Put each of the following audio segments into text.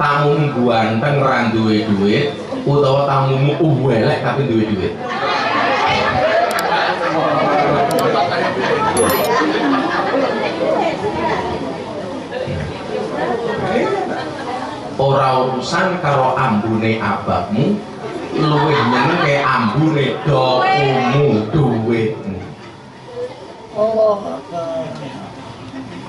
tamumu ganteng ra duwe duit utawa tamumu elek tapi duwe duit? Ora urusan karo ambune abahmu, luwih nyeneng ke ambune dokumu duitmu.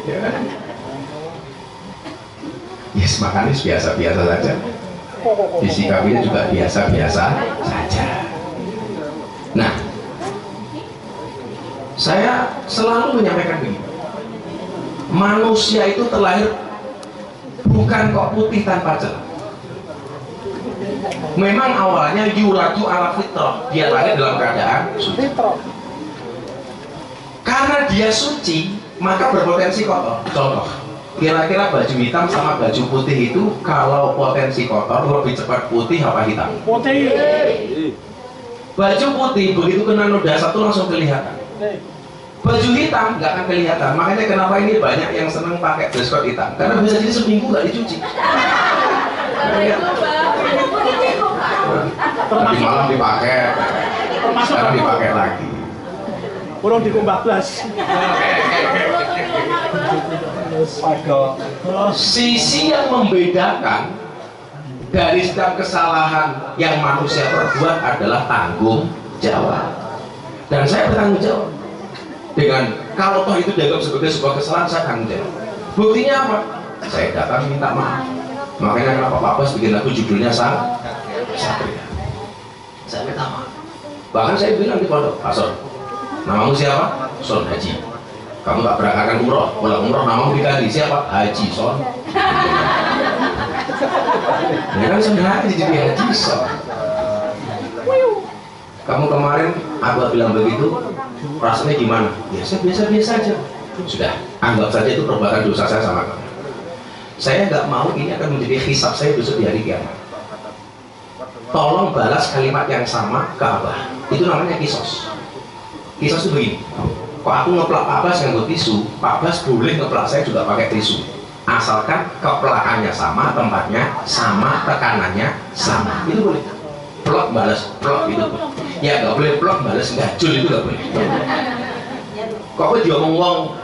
Ya kan? Yes, makanya biasa-biasa saja. Disikapinya juga biasa-biasa saja. Nah, saya selalu menyampaikan begini. Manusia itu terlahir bukan kok putih tanpa celah. Memang awalnya yuladu ala fitrah, dia lahir dalam keadaan suci. Karena dia suci, maka berpotensi kotor. Contoh, kira-kira baju hitam sama baju putih itu kalau potensi kotor lebih cepat putih apa hitam? Putih. Baju putih begitu kena noda satu langsung kelihatan. Baju hitam nggak akan kelihatan. Makanya kenapa ini banyak yang seneng pakai dress code hitam, karena bisa jadi seminggu nggak dicuci. Tadi malam dipakai, sekarang dipakai lagi. Kurang dikumbah blas. Sisi yang membedakan dari setiap kesalahan yang manusia perbuat adalah tanggung jawab. Dan saya bertanggung jawab dengan kalau toh itu dianggap sebagai sebuah kesalahan, saya tanggung jawab. Buktinya apa? Saya datang minta maaf. Makanya kenapa Pak Bos bikin lagu judulnya Satria. Saya minta maaf. Bahkan saya bilang di pondok, Pak Son, namamu siapa? Son Haji. Kamu tak berangkatkan umroh, pulang umroh namamu diganti siapa? Haji Son. Ya kan sebenarnya jadi Haji Son. Kamu kemarin aku bilang begitu, rasanya gimana? Ya saya biasa-biasa aja. Sudah, anggap saja itu perbuatan dosa saya sama kamu. Saya nggak mau ini akan menjadi hisab saya besok di hari kiamat. Tolong balas kalimat yang sama ke Abah. Itu namanya kisos. Kisos itu begini. Kok aku ngeplak Pak Bas nganggo tisu, Pak Bas boleh ngeplak saya juga pakai tisu. Asalkan keplakannya sama, tempatnya sama, tekanannya sama. Itu boleh. Plok balas plok itu. Ya nggak boleh plok balas gajul, itu nggak boleh. Kok dia ngomong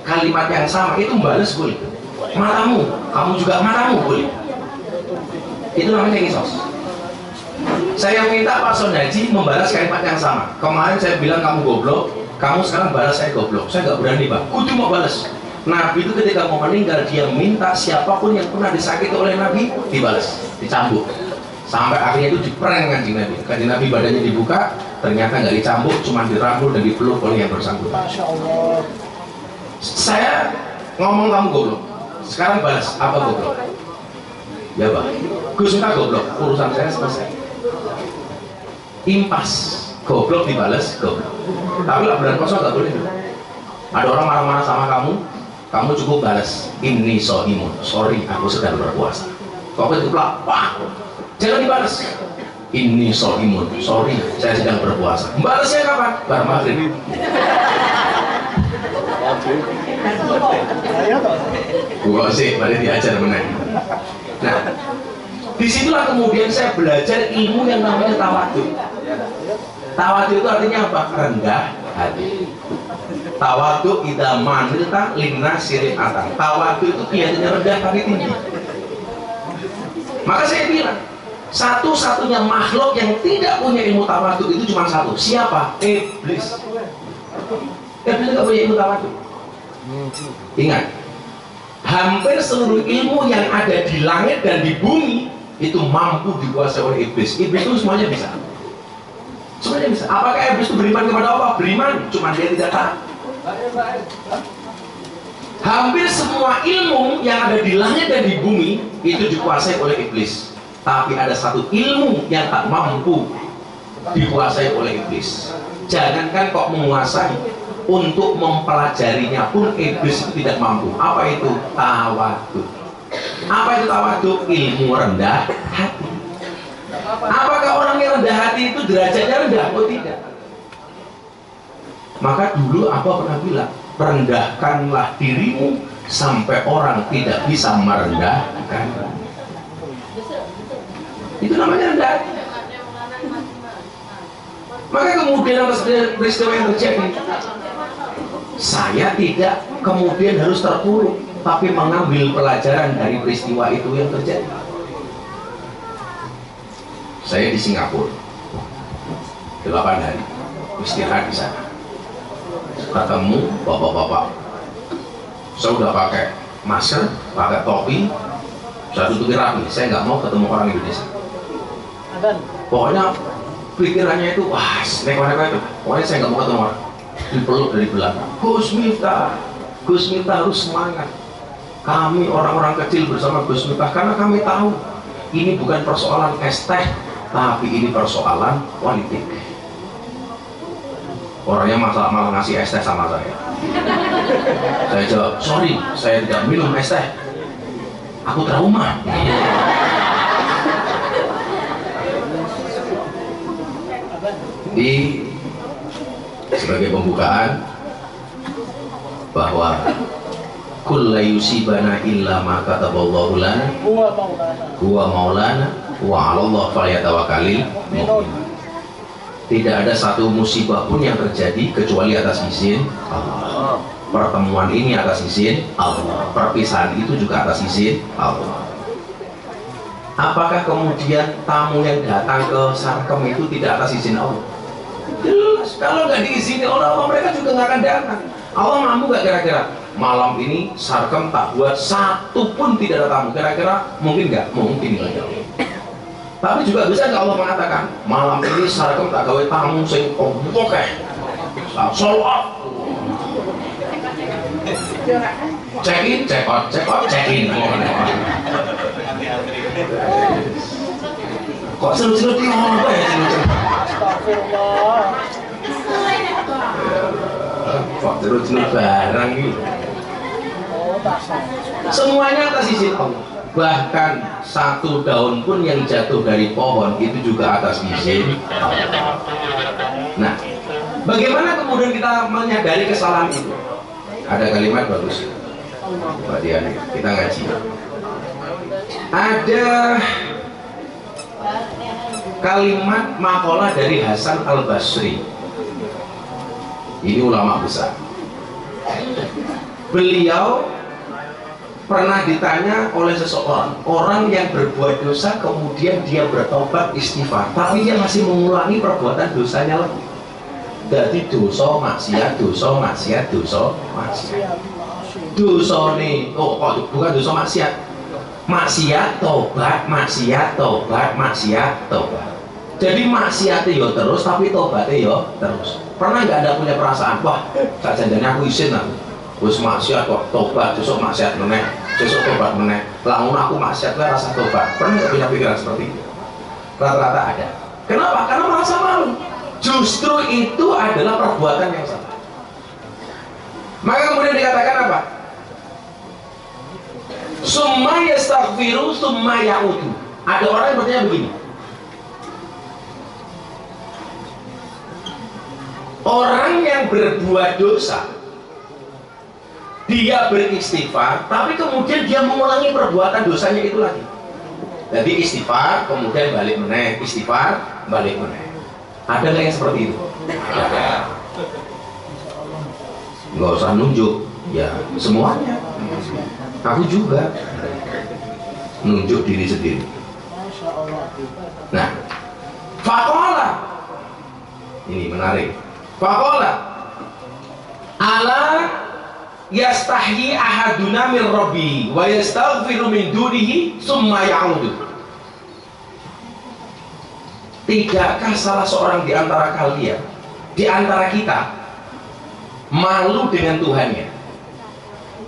kalimat yang sama itu balas boleh. Matamu, kamu juga matamu boleh. Itu namanya kisos. Saya minta Pak Son Haji membalas kalimat yang sama. Kemarin saya bilang kamu goblok, kamu sekarang balas saya goblok. Saya nggak berani Pak, kudu mau balas. Nabi itu ketika mau meninggal dia minta siapapun yang pernah disakiti oleh Nabi dibalas, dicambuk. Sampai akhirnya itu diprank Kanjeng Nabi. Kanjeng Nabi badannya dibuka, ternyata nggak dicambuk, cuma dirangkul dan dipeluk oleh yang bersangkutan. Masya Allah. Saya ngomong kamu goblok, sekarang balas apa goblok? Ya Pak, Gus minta goblok, urusan saya selesai. Impas, goblok dibalas goblok. Tapi lah bulan puasa nggak boleh. Ada orang marah-marah sama kamu, kamu cukup balas ini sohimun, sorry aku sedang berpuasa. Kok itu pelak, wah, jangan dibalas. Ini sohimun, sorry saya sedang berpuasa. Balasnya kapan? Bar maghrib. Gua sih, mari diajar menang. Nah, disitulah kemudian saya belajar ilmu yang namanya tawadhu. Tawadhu itu artinya apa? Rendah hati. Tawadhu idza manilta linna siratan. Tawadhu itu biasanya rendah tapi tinggi. Maka saya bilang, satu-satunya makhluk yang tidak punya ilmu tawadhu itu cuma satu. Siapa? Iblis. Iblis tidak punya ilmu tawadhu. Ingat, hampir seluruh ilmu yang ada di langit dan di bumi itu mampu dikuasai oleh iblis. Iblis itu semuanya bisa. Semuanya bisa. Apakah iblis itu beriman kepada Allah? Beriman, cuma dia tidak taat. Hampir semua ilmu yang ada di langit dan di bumi itu dikuasai oleh iblis. Tapi ada satu ilmu yang tak mampu dikuasai oleh iblis. Jangankan kok menguasai, untuk mempelajarinya pun iblis itu tidak mampu. Apa itu? Tawadhu. Apa itu tawadhu? Ilmu rendah hati. Apakah orang yang rendah hati itu derajatnya rendah? Oh tidak. Maka dulu apa pernah bilang, rendahkanlah dirimu sampai orang tidak bisa merendahkan. Itu namanya rendah hati. Maka kemudian atas peristiwa yang terjadi, saya tidak kemudian harus terpuruk, tapi mengambil pelajaran dari peristiwa itu yang terjadi. Saya di Singapura 8 hari istirahat di sana, ketemu bapak-bapak. Saya udah pakai masker, pakai topi, saya tutupi rapi. Saya nggak mau ketemu orang Indonesia. Pokoknya pikirannya itu, wah, neko-neko itu. Pokoknya saya nggak mau ketemu orang. Dipeluk dari belakang. Gus Miftah harus semangat. Kami orang-orang kecil bersama Gus Miftah, karena kami tahu ini bukan persoalan es teh, tapi ini persoalan politik. Orangnya malah ngasih es teh sama saya. Saya jawab, sorry, saya tidak minum es teh, aku trauma. Di sebagai pembukaan bahwa kul la yusibana illa ma kataballahu lana huwa maulana wa 'alallahi falyatawakkalul mu'minun. Tidak ada satu musibah pun yang terjadi kecuali atas izin Allah. Pertemuan ini atas izin Allah, perpisahan itu juga atas izin Allah. Apakah kemudian tamu yang datang ke Sarkem itu tidak atas izin Allah? Jelas, kalau nggak diizini Allah, mereka juga nggak akan datang. Allah mampu nggak kira-kira malam ini Sarkem tak buat satu pun tidak ada tamu? Kira-kira mungkin nggak? Mungkin nggak. Tapi juga bisa nggak Allah mengatakan malam ini Sarkem tak gawe tamu sing oke, sholat, check in, check out, check in. Kok seru-seru di apa ya? Astagfirullah. Kok seru-seru barang gitu. Semuanya atas izin Allah. Bahkan satu daun pun yang jatuh dari pohon itu juga atas izin Allah. Nah, bagaimana kemudian kita menyadari kesalahan itu? Ada kalimat bagus, Mbak Diani, kita ngaji. Ada kalimat makalah dari Hasan Al-Basri. Ini ulama besar. Beliau pernah ditanya oleh seseorang, orang yang berbuat dosa kemudian dia bertobat istighfar, tapi dia masih mengulangi perbuatan dosanya lagi. Jadi dosa maksiat, dosa maksiat, dosa maksiat. Dosa nih, oh bukan dosa maksiat. Maksiat tobat, maksiat tobat, maksiat tobat. Jadi maksiatnya yo terus, tapi tobatnya yo terus. Pernah nggak Anda punya perasaan, wah, tak janjinya aku izin aku. Wis maksiat kok tobat, besok maksiat meneh, besok tobat meneh. Lamun aku maksiat lah rasa tobat. Pernah nggak punya pikiran seperti itu? Rata-rata ada. Kenapa? Karena merasa malu. Justru itu adalah perbuatan yang salah. Maka kemudian dikatakan apa? Summa yastaghfiru summa ya'udu. Ada orang yang bertanya begini. Orang yang berbuat dosa, dia beristighfar, tapi kemudian dia mengulangi perbuatan dosanya itu lagi. Jadi istighfar, kemudian balik meneh, istighfar, balik meneh. Ada nggak yang seperti itu? Ada. Nggak usah nunjuk, ya semuanya. Aku juga nunjuk diri sendiri. Nah, faqala, ini menarik. Faqala, ala yastahyi ahaduna min rabbi wa yastaghfiru min dunihi summa ya'udu. Tidakkah salah seorang di antara kalian, di antara kita, malu dengan Tuhannya?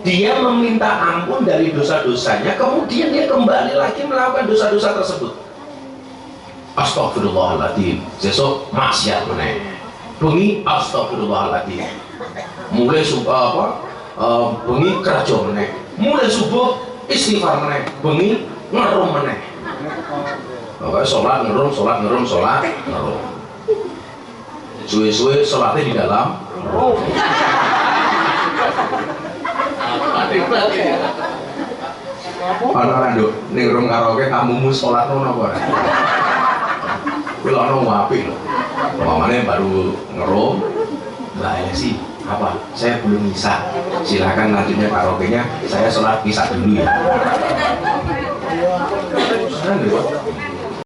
Dia meminta ampun dari dosa-dosanya, kemudian dia kembali lagi melakukan dosa-dosa tersebut. Astagfirullahaladzim, besok maksiat meneh. Bengi astagfirullahaladzim. Mulai bengi kerja meneh. Mulai subuh istighfar meneh. Bengi ngerum meneh. Pokoknya sholat ngerum, sholat ngerum, sholat ngerum. Suwe-suwe sholatnya di dalam room. Ana nduk ning room karaoke tamumu salat ngono apa ora? Kuwi ana apik lho. Mamane baru ngerom. Mbak Elsi, apa? Saya belum bisa. Silakan lanjutnya karaoke-nya. Saya sholat bisa dulu ya.